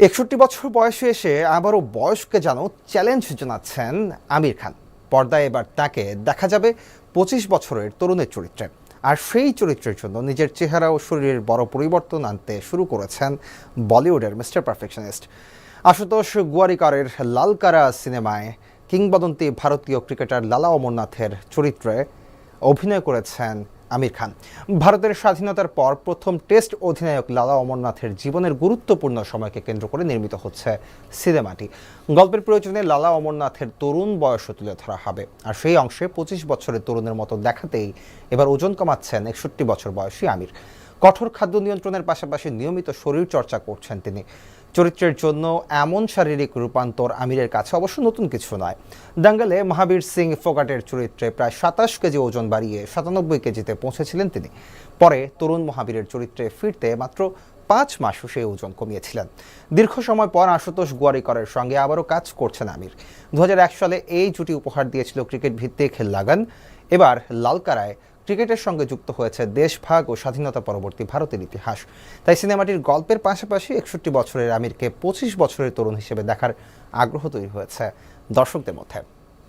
৬১ বছর বয়সে এসে আবারও বয়সকে যেন চ্যালেঞ্জ জানাচ্ছেন আমির খান। পর্দায় এবার তাকে দেখা যাবে ২৫ বছরের তরুণের চরিত্রে। আর সেই চরিত্রের জন্য নিজের চেহারা ও শরীরের বড় পরিবর্তন আনতে শুরু করেছেন বলিউডের মিস্টার পারফেকশনিস্ট। আশুতোষ গোয়ারিকরের লালকারা সিনেমায় কিংবদন্তি ভারতীয় ক্রিকেটার লালা অমরনাথের চরিত্রে অভিনয় করেছেন আমির খান। ভারতের স্বাধীনতার পর প্রথম টেস্ট অধিনায়ক লালা অমরনাথের জীবনের গুরুত্বপূর্ণ সময়কে কেন্দ্র করে নির্মিত হচ্ছে সিনেমাটি। গল্পের প্রয়োজনে লালা অমরনাথের তরুণ বয়সও তুলে ধরা হবে। আর সেই অংশে ২৫ বছরের তরুণের মতো দেখাতেই এবার ওজন কমাচ্ছেন ৬১ বছর বয়সী আমির। কঠোর খাদ্য নিয়ন্ত্রণের পাশাপাশি নিয়মিত শরীর চর্চা করছেন তিনি। চরিত্রের জন্য এমন শারীরিক রূপান্তর আমিরের কাছে অবশ্য নতুন কিছু নয়। দাঙ্গেলে মহাবীর সিং ফোগাটের চরিত্রে প্রায় ২৭ কেজি ওজন বাড়িয়ে ৯৭ কেজিতে পৌঁছেছিলেন তিনি। পরে তরুণ মহাবীরের চরিত্রে ফিরতে মাত্র ৫ মাসও সেই ওজন কমিয়েছিলেন। দীর্ঘ সময় পর আশুতোষ গোয়ারিকরের সঙ্গে আবারও কাজ করছেন আমির। ২০০১ সালে এই জুটি উপহার দিয়েছিল ক্রিকেট ভিত্তিক লাগান। এবার লালকারায় ক্রিকেটের সঙ্গে যুক্ত হয়েছে দেশভাগ ও স্বাধীনতা পরবর্তী ভারতের ইতিহাস। তাই সিনেমাটির গল্পের পাশাপাশি ৬১ বছরের আমিরকে ২৫ বছরের তরুণ হিসেবে দেখার আগ্রহ তৈরি হয়েছে দর্শকদের মধ্যে।